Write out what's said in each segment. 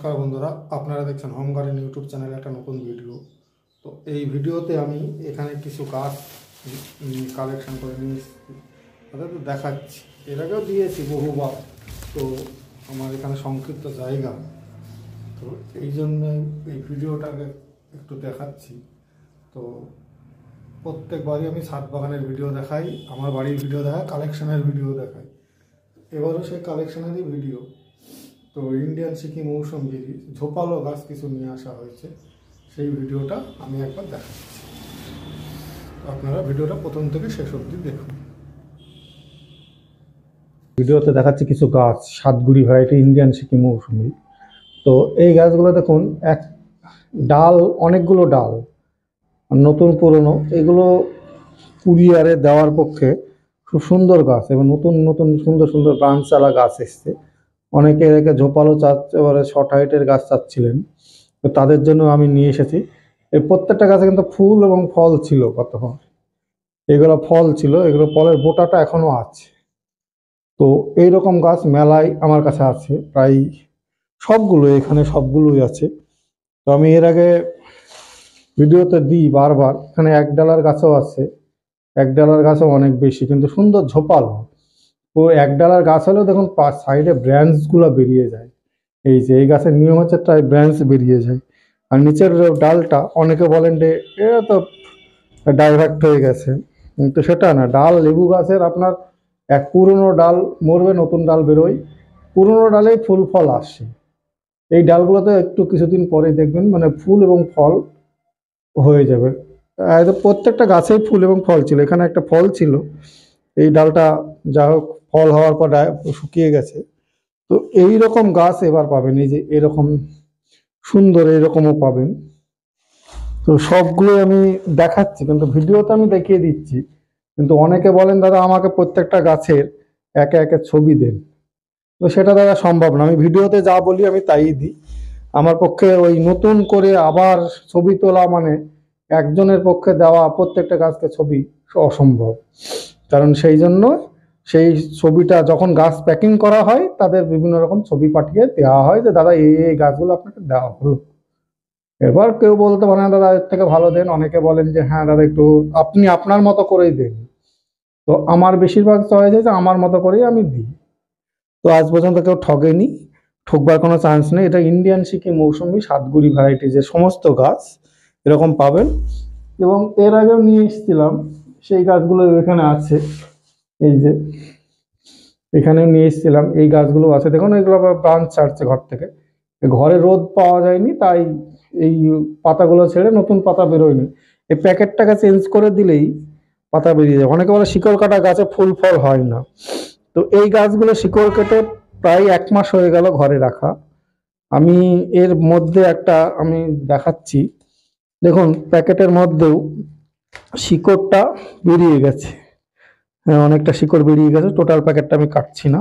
নমস্কার বন্ধুরা, আপনারা দেখছেন হোম গার্ডেন ইউটিউব চ্যানেলে একটা নতুন ভিডিও। তো এই ভিডিওতে আমি এখানে কিছু গাছ কালেকশন করে নিয়ে এসেছি, তাদের দেখাচ্ছি। এর আগেও দিয়েছি বহুবার, তো আমার এখানে সংক্ষিপ্ত জায়গা, তো এই জন্য এই ভিডিওটাকে একটু দেখাচ্ছি। তো প্রত্যেকবারই আমি ছাদ বাগানের ভিডিও দেখাই, আমার বাড়ির ভিডিও দেখাই, কালেকশনের ভিডিও দেখাই। এবারও সেই কালেকশনেরই ভিডিও। তো ইন্ডিয়ান সিকি মৌসুমী ঝোপালো গাছ কিছু নিয়ে আসা হয়েছে, সেই ভিডিওটা আমি একবার দেখাচ্ছি। আপনারা ভিডিওটা প্রথম থেকে শেষ অবধি দেখুন। ভিডিওতে দেখাচ্ছি কিছু গাছ, সাতগুড়ি ভ্যারাইটি ইন্ডিয়ান সিকি মৌসুমী। তো এই গাছগুলো দেখুন, এক ডাল, অনেকগুলো ডাল, নতুন পুরনো, এগুলো কুরিয়ারে দেওয়ার পক্ষে খুব সুন্দর গাছ এবং নতুন নতুন সুন্দর সুন্দর ব্রাঞ্চওয়ালা গাছ এসছে। অনেকে এটাকে ঝোপালো চাচ্ছে, এবারে শর্ট হাইটের গাছ চাচ্ছিলেন, তো তাদের জন্য আমি নিয়ে এসেছি। এই প্রত্যেকটা গাছে কিন্তু ফুল এবং ফল ছিল, কতক্ষণ এগুলো ফল ছিল, এগুলো ফলের বোটাটা এখনো আছে। তো এইরকম গাছ মেলায় আমার কাছে আছে প্রায় সবগুলো, এখানে সবগুলোই আছে। তো আমি এর আগে ভিডিওতে দিই বারবার। এখানে এক ডালার গাছও আছে, এক ডালার গাছও অনেক বেশি, কিন্তু সুন্দর ঝোপালো। তো এক ডালার গাছ হলেও দেখুন সাইডে ব্রাঞ্চগুলো বেরিয়ে যায়। এই যে এই গাছের নিয়ম হচ্ছে প্রায় ব্রাঞ্চ বেরিয়ে যায়। আর নিচের ডালটা অনেকে বলেন যে এটা তো ডাইভার্ট হয়ে গেছে, কিন্তু সেটা না। ডাল লেবু গাছের আপনার এক পুরনো ডাল মরবে, নতুন ডাল বেরোয়, পুরনো ডালেই ফুল ফল আসে। এই ডালগুলোতে একটু কিছুদিন পরে দেখবেন মানে ফুল এবং ফল হয়ে যাবে। প্রত্যেকটা গাছেই ফুল এবং ফল ছিল, এখানে একটা ফল ছিল, এই ডালটা যা হোক ফল হওয়ার পর শুকিয়ে গেছে। তো এই রকম গাছ এবার পাবেন, এই যে এরকম সুন্দর এরকমও পাবেন। তো সবগুলো আমি দেখাচ্ছি, কিন্তু ভিডিওতে আমি দেখিয়ে দিচ্ছি। কিন্তু অনেকে বলেন দাদা আমাকে প্রত্যেকটা গাছের একে একে ছবি দেন, তো সেটা দাদা সম্ভব না। আমি ভিডিওতে যা বলি আমি তাই দিই। আমার পক্ষে ওই নতুন করে আবার ছবি তোলা মানে একজনের পক্ষে দেওয়া প্রত্যেকটা গাছকে ছবি অসম্ভব। কারণ সেই জন্য সেই ছবিটা যখন গাছ প্যাকিং করা হয়, তাদের বিভিন্ন রকম ছবি পাঠিয়ে দেওয়া হয় যে দাদা এই গাছগুলো আপনাকে দেওয়া হলো। এবার কেউ বলতে পারে না দাদা এর থেকে ভালো দেন, অনেকে বলেন যে হ্যাঁ দাদা একটু আপনি আপনার মতো করেই দেন। তো আমার বেশিরভাগ চয়েস যে আমার মতো করেই আমি দিই। তো আজ পর্যন্ত কেউ ঠকেনি, ঠকবার কোনো চান্স নেই। এটা ইন্ডিয়ান সিকি মৌসুমী সাতগুড়ি ভ্যারাইটি, যে সমস্ত গাছ এরকম পাবেন। এবং এর আগেও নিয়ে এসেছিলাম, সেই গাছগুলো এখানে আছে। এই যে এখানেও নিয়ে এসেছিলাম, এই গাছগুলো আছে দেখুন। এগুলো আবার ব্রাঞ্চ ছাড়ছে ঘর থেকে, ঘরে রোদ পাওয়া যায়নি তাই এই পাতাগুলো ছেড়ে নতুন পাতা বেরোয়নি। এই প্যাকেটটাকে চেঞ্জ করে দিলেই পাতা বেরিয়ে যায়। অনেকে বলে শিকড় কাটা গাছে ফুল ফল হয় না, তো এই গাছগুলো শিকড় কেটে প্রায় 1 মাস হয়ে গেল ঘরে রাখা। আমি এর মধ্যে একটা আমি দেখাচ্ছি, দেখুন প্যাকেটের মধ্যেও শিকড়টা বেরিয়ে গেছে। হ্যাঁ, অনেকটা শিকড় বেরিয়ে গেছে। টোটাল প্যাকেটটা আমি কাটছি না,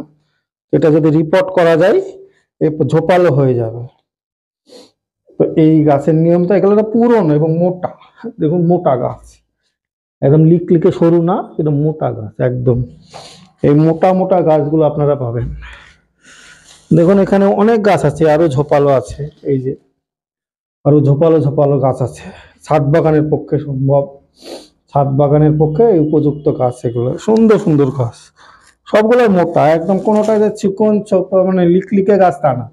এটা যদি রিপোর্ট করা যায় ঝোপালো হয়ে যাবে। তো এই গাছের নিয়মটা, এগুলো পুরনো এবং মোটা, দেখুন মোটা গাছ, একদম লিকলিকে সরু না, এটা মোটা গাছ একদম। এই মোটা মোটা গাছগুলো আপনারা পাবেন। দেখুন এখানে অনেক গাছ আছে, আরো ঝোপালো আছে, এই যে আরো ঝোপালো ঝোপালো গাছ আছে। ছাদ বাগানের পক্ষে সম্ভব, ছাদ বাগানের পক্ষে উপযুক্ত গাছ, এগুলো সুন্দর সুন্দর গাছ, সবগুলো মোটা একদম, কোনোটা যে চিকন ছোপ মানে লিকলিকে গাছ তা না।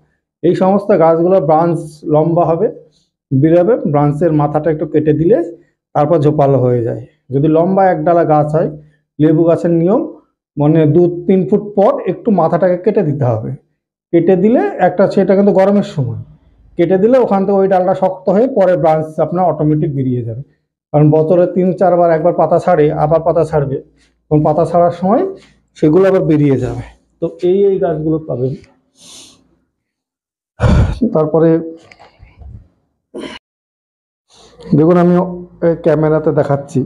এই সমস্ত গাছগুলো ব্রাঞ্চ লম্বা হবে, বেরোবে, ব্রাঞ্চের মাথাটা একটু কেটে দিলে তারপর ঝোপালো হয়ে যায়। যদি লম্বা এক ডালা গাছ হয়, লেবু গাছের নিয়ম মানে 2-3 ফুট পর একটু মাথাটাকে কেটে দিতে হবে। কেটে দিলে একটা, সেটা কিন্তু গরমের সময় কেটে দিলে ওখান থেকে ওই ডালটা শক্ত হয়ে পরে ব্রাঞ্চ আপনার অটোমেটিক বেরিয়ে যাবে। কারণ বছরে 3-4 বার একবার পাতা ছাড়ে, আবার পাতা ছাড়বে, এবং পাতা ছাড়ার সময় সেগুলো আবার বেরিয়ে যাবে। তো এই গাছগুলো পাবেন। তারপরে দেখুন আমি ক্যামেরাতে দেখাচ্ছি,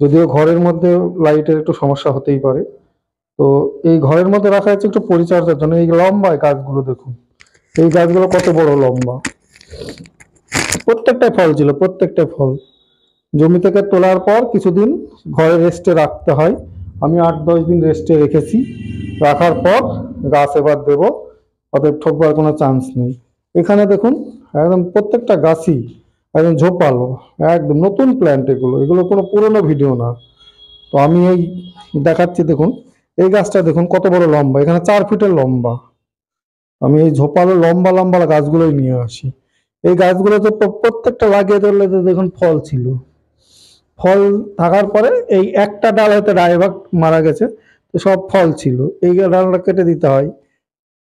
যদিও ঘরের মধ্যে লাইটের একটু সমস্যা হতেই পারে। তো এই ঘরের মধ্যে রাখা হচ্ছে একটু পরিচর্যার জন্য। এই লম্বা গাছগুলো দেখুন, এই গাছগুলো কত বড় লম্বা, প্রত্যেকটাই ফল ছিল, প্রত্যেকটাই ফল। জমি থেকে তোলার পর কিছুদিন ঘরে রেস্টে রাখতে হয়, আমি 8-10 দিন রেস্টে রেখেছি। রাখার পর গাছ এবার দেবো, অতএব ঠকবার কোনো চান্স নেই। এখানে দেখুন একদম প্রত্যেকটা গাছই একদম ঝোপালো, একদম নতুন প্ল্যান্ট, এগুলো এগুলো কোনো পুরনো ভিডিও না। তো আমি এই দেখাচ্ছি, দেখুন এই গাছটা দেখুন কত বড় লম্বা, এখানে 4 ফিটের লম্বা। আমি এই ঝোপালো লম্বা লম্বা গাছগুলোই নিয়ে আসি। এই গাছগুলো তো প্রত্যেকটা লাগিয়ে ধরলে তো দেখুন ফল ছিল, ফল থাকার পরে এই একটা ডাল হয়তো ডাইভার্ট মারা গেছে, তো সব ফল ছিল, এই ডালটা কেটে দিতে হয়,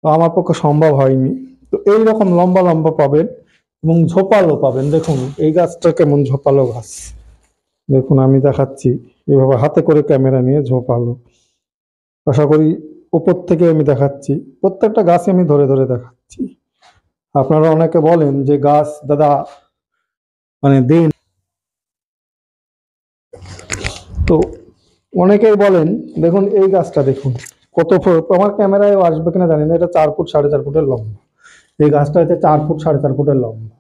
তো আমার পক্ষে সম্ভব হয়নি। তো এইরকম লম্বা লম্বা পাবেন এবং ঝোপালো পাবেন। দেখুন এই গাছটা কেমন ঝোপালো গাছ, দেখুন আমি দেখাচ্ছি এভাবে হাতে করে ক্যামেরা নিয়ে ঝোপালো। আশা করি উপর থেকে আমি দেখাচ্ছি, প্রত্যেকটা গাছে আমি ধরে ধরে দেখাচ্ছি। আপনারা অনেকে বলেন যে গাছ দাদা মানে দিন, তো অনেকেই বলেন, দেখুন এই গাছটা দেখুন কত আমার ক্যামেরায় আসবে কিনা জানি না, এটা 4 ফুট 4.5 ফুটের লম্বা। এই গাছটা হচ্ছে 4 ফুট 4.5 ফুটের লম্বা।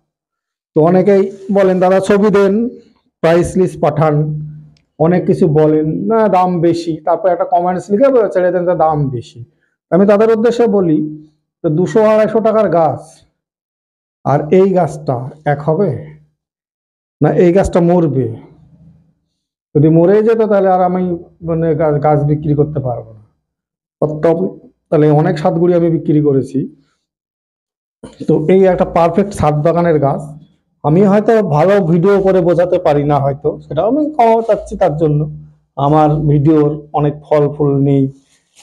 তো অনেকেই বলেন দাদা ছবি দেন, প্রাইস লিস্ট পাঠান, অনেক কিছু বলেন না, দাম বেশি, তারপর একটা কমেন্টস লিখে ছেড়ে দেন দাম বেশি। আমি তাদের উদ্দেশ্যে বলি, তো 200-250 টাকার গাছ আর এই গাছটা এক হবে না? এই গাছটা মরবে, যদি মরে যেত তাহলে আর আমি মানে গাছ বিক্রি করতে পারবো না। তাহলে অনেক সাতগুড়ি আমি বিক্রি করেছি। তো এই একটা পারফেক্ট ছাদ বাগানের গাছ। আমি হয়তো ভালো ভিডিও করে বোঝাতে পারি না, হয়তো সেটাও আমি ক্ষমা চাচ্ছি তার জন্য। আমার ভিডিওর অনেক ফল ফুল নেই,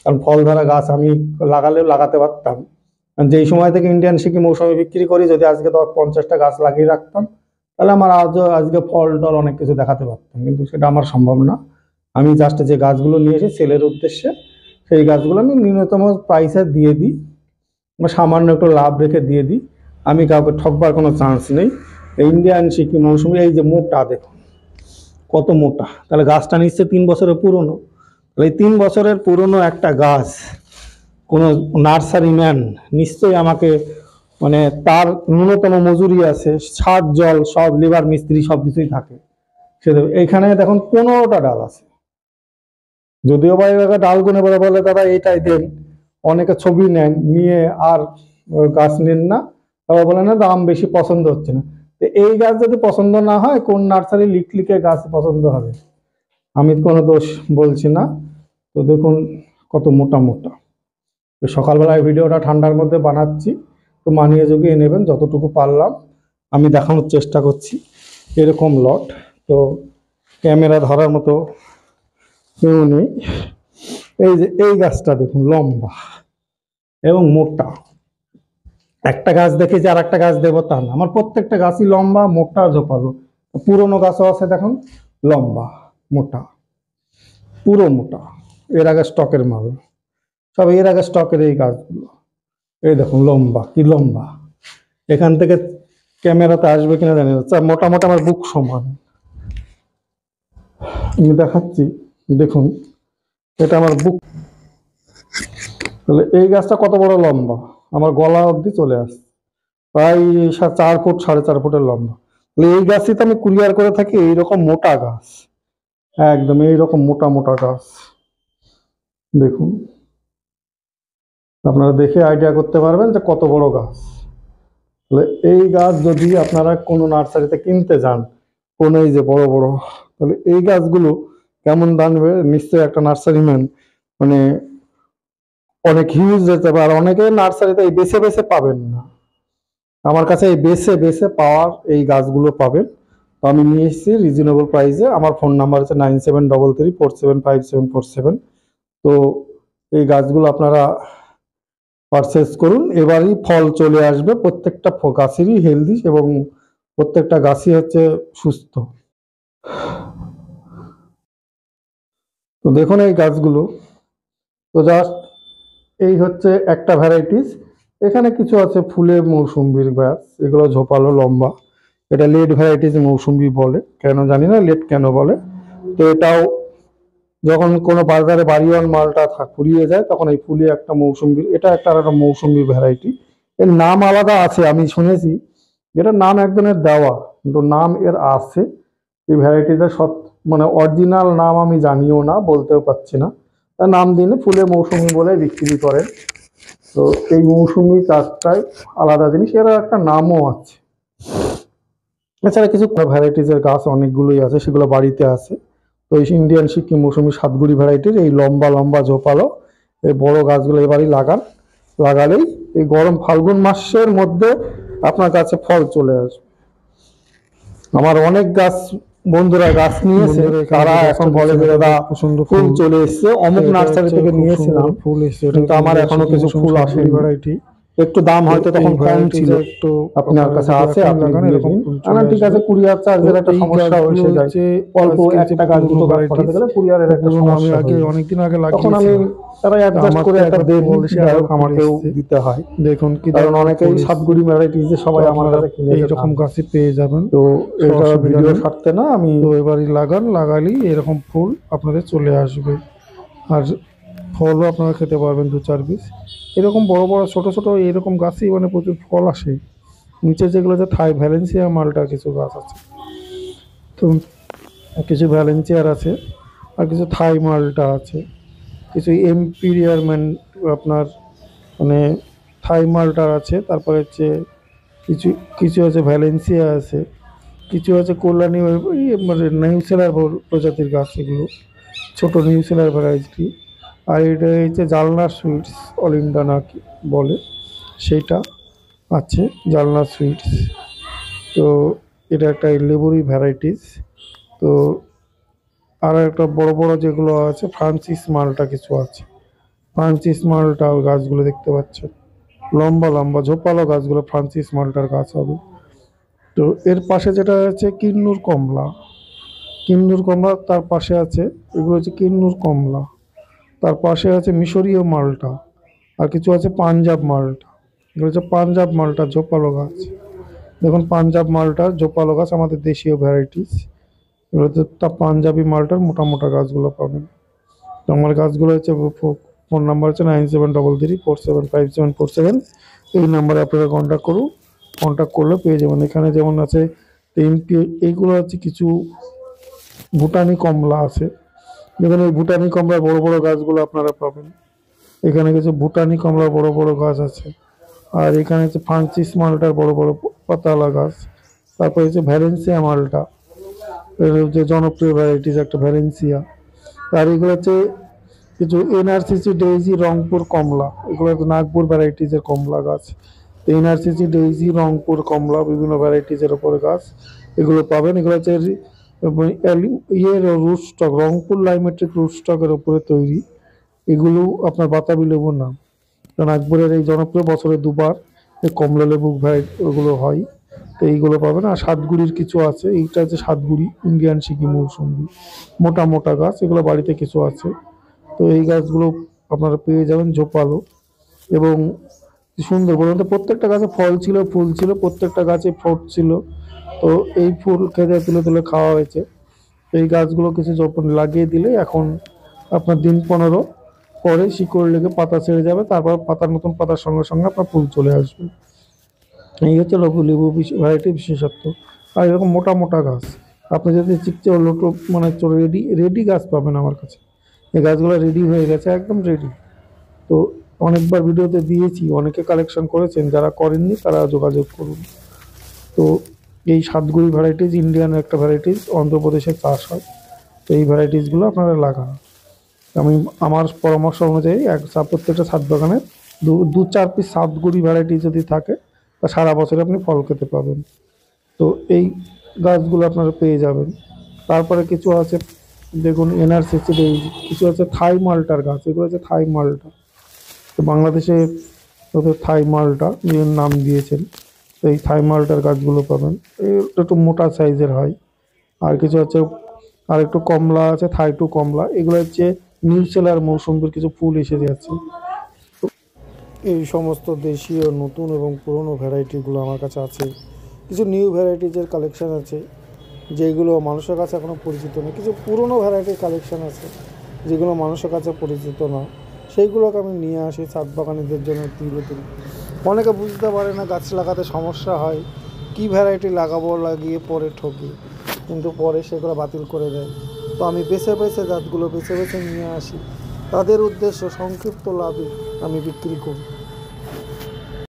কারণ ফল ধরা গাছ আমি লাগালেও লাগাতে পারতাম। যেই সময় থেকে ইন্ডিয়ান সিকি মৌসুমি বিক্রি করি, যদি আজকে 50টা গাছ লাগিয়ে রাখতাম তাহলে আমার আজকে ফল টল অনেক কিছু দেখাতে পারতাম, কিন্তু সেটা আমার সম্ভব না। আমি জাস্ট যে গাছগুলো নিয়ে এসে সেলের উদ্দেশ্যে, সেই গাছগুলো আমি ন্যূনতম প্রাইসে দিয়ে দিই, সামান্য একটু লাভ রেখে দিয়ে দিই। আমি কাউকে ঠকবার কোনো চান্স নেই। ইন্ডিয়ান সিকি মৌসুমি এই যে মোটা দেখুন কত মোটা, তাহলে গাছটা নিশ্চয়ই 3 বছরের পুরনো। তাহলে এই 3 বছরের পুরনো একটা গাছ কোনো নার্সারি ম্যান নিশ্চয়ই আমাকে মানে তার ন্যূনতম মজুরি আছে, সার জল সব লেবার মিস্ত্রি সব কিছুই থাকে, সে এইখানে দেখুন 15টা ডাল আছে। যদিও বা এলাকা ডাল গুনে বলে বলে দাদা এইটাই দেন, অনেকে ছবি নেন নিয়ে আর গাছ নেন না, তারপর বলে না দাম বেশি, পছন্দ হচ্ছে না। তো এই গাছ যদি পছন্দ না হয়, কোন নার্সারি লিখে গাছ পছন্দ হবে? আমি কোনো দোষ বলছি না। তো দেখুন কত মোটা মোটা। তো সকালবেলায় ভিডিওটা ঠান্ডার মধ্যে বানাচ্ছি, তো মানিয়ে জুগিয়ে নেবেন যতটুকু পারলাম, আমি দেখানোর চেষ্টা করছি। এরকম লট, তো ক্যামেরা ধরার মতো কেউ নেই। এই যে এই গাছটা দেখুন লম্বা এবং মোটা, একটা গাছ দেখেছি আর একটা গাছ দেবো তা না, আমার প্রত্যেকটা গাছই লম্বা মোটা ঝোপালো। পুরনো গাছও আছে দেখুন, লম্বা মোটা, পুরো মোটা, এর আগে স্টকের মাল, সব এর আগে স্টকের এই গাছগুলো। এই দেখুন লম্বা কি লম্বা, এখান থেকে ক্যামেরাতে আসবে কিনা জানি না, মোটামুটি আমার বুক সমান। আমি দেখাচ্ছি দেখুন, এটা আমার বুক। তাহলে এই গাছটা কত বড় লম্বা, আমার গলা অবধি চলে আসছে, প্রায় 4 ফুট 4.5 ফুটের লম্বা। তাহলে এই গাছই তো আমি কুরিয়ার করে থাকি, এইরকম মোটা গাছ, একদম এইরকম মোটা মোটা গাছ দেখুন। আপনারা দেখে আইডিয়া করতে পারবেন যে কত বড় গাছ। তাহলে এই গাছ যদি আপনারা কোনো নার্সারিতে কিনতে যান, কোনো এই যে বড় বড়, তাহলে এই গাছগুলো কেমন দাম নেবে নিশ্চয়ই একটা নার্সারি ম্যান মানে অনেক হিউজ যেতে পারে। আর অনেকে নার্সারিতে এই বেছে বেছে পাবেন না, আমার কাছে এই বেছে বেছে পাওয়ার এই গাছগুলো পাবেন। তো আমি নিয়ে এসেছি রিজনেবল প্রাইসে। আমার ফোন নাম্বার হচ্ছে 9733475747। তো এই গাছগুলো আপনারা পারচেস করুন, এবারই ফল চলে আসবে, প্রত্যেকটা গাছেরই হেলদি এবং প্রত্যেকটা গাছই হচ্ছে সুস্থ। তো দেখুন এই গাছগুলো, তো জাস্ট এই হচ্ছে একটা ভ্যারাইটিস। এখানে কিছু আছে ফুলের মৌসুম্বির গাছ, এগুলো ঝোপালো লম্বা, এটা লেট ভ্যারাইটিস মৌসুম্বি বলে, কেন জানি না লেট কেন বলে। তো এটাও যখন কোনো বাজারে বাড়িওয়ান মালটা ফুরিয়ে যায়, তখন এই ফুলে একটা মৌসুম্বির, এটা একটা মৌসুম্বি ভ্যারাইটি, এর নাম আলাদা আছে আমি শুনেছি, এটার নাম একজনের দেওয়া, কিন্তু নাম এর আছে। এই ভ্যারাইটিটা মানে অরিজিনাল নাম আমি জানিও না, বলতেও পারছি না, তার নাম দিনে ফুলে মৌসুমি বলে বিক্রি করেন। তো এই মৌসুমি চাষটাই আলাদা জিনিস, এর একটা নামও আছে। এছাড়া কিছু ভ্যারাইটিসের গাছ অনেকগুলোই আছে, সেগুলো বাড়িতে আছে। তো এই ইন্ডিয়ান সিকিম মৌসুমি সাতগুড়ি ভ্যারাইটির এই লম্বা লম্বা ঝোপালো এই বড় গাছগুলো এবারই লাগালেই এই গরম ফাল্গুন মাসের মধ্যে আপনার কাছে ফল চলে আসবে। আমার অনেক গাছ বন্ধুরা গাছ নিয়েছে, তারা এখন বলে যে দাদা ফুল চলে এসছে, অমুক নার্সারি থেকে নিয়েছিলাম ফুল এসছে, কিন্তু আমার এখনো কিছু ফুল আসেনি। ভ্যারাইটি একটু দাম হয়তো তখন কম ছিল, একটু আপনার কাছে আছে আপনি এরকম। ঠিক আছে, কুরিয়ার চার্জের একটা সমস্যা হয়েছে যায়, অল্প একটা গাছ দুটো গাছ পাঠাতে গেলে কুরিয়ারের একটা সমস্যা। আমি অনেকদিন আগে তখন আমি তারা অ্যাডজাস্ট করে একটা দেন আমাকেও দিতে হয়। দেখুন কি, কারণ অনেকেই সাতগুড়ি ভ্যারাইটিস যে সবাই আমার কাছে কিনে এরকম গাছই পেয়ে যাবেন। তো এটা ভিডিও ছাড়তে না, আমি তো এবারই লাগালেই এরকম ফুল আপনাদের চলে আসবে, আর ফলও আপনারা খেতে পারবেন 2-4 পিস। এরকম বড় বড় ছোট ছোট এরকম গাছই মানে প্রচুর ফল আসে। নিচে যেগুলো যে থাই ভ্যালেন্সিয়া মালটা কিছু গাছ আছে, তো কিছু ভ্যালেন্সিয়ার আছে, আর কিছু থাই মালটা আছে, কিছু এম্পিরিয়ার আপনার মানে থাই মালটার আছে, তারপরে হচ্ছে কিছু কিছু আছে ভ্যালেন্সিয়া আছে, কিছু আছে কল্যাণী মানে নিউসেলার প্রজাতির গাছ, এগুলো ছোট নিউসেলার ভ্যারাইটি। আর এটা হচ্ছে জালনা সুইটস অলিন্ডা নাকি বলে, সেইটা আছে জালনা সুইটস। তো এটা একটা লেবুরি ভ্যারাইটিস। তো আর একটা বড় বড় যেগুলো আছে ফ্রান্সিস মালটা কিছু আছে, ফ্রান্সিস মালটা গাছগুলো দেখতে পাচ্ছেন, লম্বা লম্বা ঝোপালো গাছগুলো ফ্রান্সিস মালটার গাছ হবে। তো এর পাশে যেটা আছে কিন্নুর কমলা, তার পাশে আছে এগুলো হচ্ছে কিন্নুর কমলা, তার পাশে আছে মিশরীয় মালটা, আর কিছু আছে পাঞ্জাব মালটা। এগুলো হচ্ছে পাঞ্জাব মালটা ঝোপালো গাছ। দেখুন পাঞ্জাব মালটার ঝোপালো গাছ আমাদের দেশীয় ভ্যারাইটিস। এগুলোতে তা পাঞ্জাবি মালটার মোটা মোটা গাছগুলো পাবেন। তো আমার গাছগুলো হচ্ছে, ফোন নাম্বার হচ্ছে 9733475747। এই নাম্বারে আপনারা কন্ট্যাক্ট করুন, কন্ট্যাক্ট করলে পেয়ে যাবেন। এখানে যেমন আছে এইগুলো হচ্ছে কিছু ভুটানি কমলা আছে। দেখুন এই ভুটানি কমলার বড় বড় গাছগুলো আপনারা পাবেন। এখানে কিছু ভুটানি কমলার বড় বড় গাছ আছে, আর এখানে হচ্ছে ফ্রান্সিস মালটার বড় বড় পাতালা গাছ। তারপরে হচ্ছে ভ্যালেন্সিয়া মালটা, যে জনপ্রিয় ভ্যারাইটিস একটা ভ্যালেন্সিয়া। আর এগুলো হচ্ছে কিছু এনআরসিসি ডেইজি রংপুর কমলা, এগুলো হচ্ছে নাগপুর ভ্যারাইটিসের কমলা গাছ। এনআরসিসি ডেইজি রংপুর কমলা বিভিন্ন ভ্যারাইটিসের ওপরে গাছ, এগুলো পাবেন। এগুলো হচ্ছে রুটস্টক, রংপুর লাইমেট্রিক রুটস্টকের উপরে তৈরি। এগুলো আপনার বাতাবি লেবু নাম, নাগপুরের এই জনপ্রিয় বছরে দুবার এই কমলা লেবু ভ্যারাইটি ওগুলো হয়। তো এইগুলো পাবেন। আর সাতগুড়ির কিছু আছে, এইটা হচ্ছে সাতগুড়ি ইন্ডিয়ান সিকিম মৌসুমি, মোটা মোটা গাছ, এগুলো বাড়িতে কিছু আছে। তো এই গাছগুলো আপনারা পেয়ে যাবেন ঝোপালো এবং সুন্দর। বলুন তো প্রত্যেকটা গাছে ফল ছিল, ফুল ছিল, প্রত্যেকটা গাছে ফ্রুট ছিল। তো এই ফুল খেতে তুলে তুলে খাওয়া হয়েছে। এই গাছগুলো কিছু যখন লাগিয়ে দিলে এখন আপনার দিন 15 পরে শিকড় লেগে পাতা ছেড়ে যাবে, তারপর পাতার নতুন পাতার সঙ্গে সঙ্গে আপনার ফুল চলে আসবে। এই হচ্ছে লেবু ভ্যারাইটি বিশেষত্ব। আর এরকম মোটা মোটা গাছ আপনি যদি চিকচে লোটো মানে রেডি গাছ পাবেন আমার কাছে। এই গাছগুলো রেডি হয়ে গেছে, একদম রেডি। তো অনেকবার ভিডিওতে দিয়েছি, অনেকে কালেকশন করেছেন, যারা করেননি তারা যোগাযোগ করুন। তো এই সাতগুড়ি ভ্যারাইটিস ইন্ডিয়ান একটা ভ্যারাইটিস, অন্ধ্রপ্রদেশে চাষ হয়। তো এই ভ্যারাইটিসগুলো আপনারা লাগান। আমার পরামর্শ অনুযায়ী প্রত্যেকটা ছাদ বাগানে 2-4 পিস সাতগুড়ি ভ্যারাইটি যদি থাকে তা সারা বছর আপনি ফল খেতে পাবেন। তো এই গাছগুলো আপনারা পেয়ে যাবেন। তারপরে কিছু আছে দেখুন এনআরসিসি ডেইজি, কিছু আছে থাই মালটার গাছ, এগুলো হচ্ছে থাই মালটা। তো বাংলাদেশে ওদের থাই মালটা নিজের নাম দিয়েছেন। তো এই থাই মালটার গাছগুলো পাবেন, একটু মোটা সাইজের হয়। আর কিছু আছে, আর একটু কমলা আছে, থাই টু কমলা। এগুলো হচ্ছে নিউসেলার মৌসুমীর কিছু ফুল এসে যাচ্ছে। এই সমস্ত দেশীয় নতুন এবং পুরনো ভ্যারাইটিগুলো আমার কাছে আছে। কিছু নিউ ভ্যারাইটিজের কালেকশান আছে যেগুলো মানুষের কাছে এখনও পরিচিত না। কিছু পুরনো ভ্যারাইটির কালেকশান আছে যেগুলো মানুষের কাছে পরিচিত না, সেইগুলোকে আমি নিয়ে আসি ছাদ বাগানিদের জন্য তুলে তুলি। অনেকে বুঝতে পারে না, গাছ লাগাতে সমস্যা হয়, কি ভ্যারাইটি লাগাবো লাগিয়ে পরে ঠকি, কিন্তু পরে সেগুলো বাতিল করে দেয়। তো আমি বেছে জাতগুলো বেছে নিয়ে আসি, তাদের উদ্দেশ্য সংক্ষিপ্ত লাভে আমি বিক্রি করি।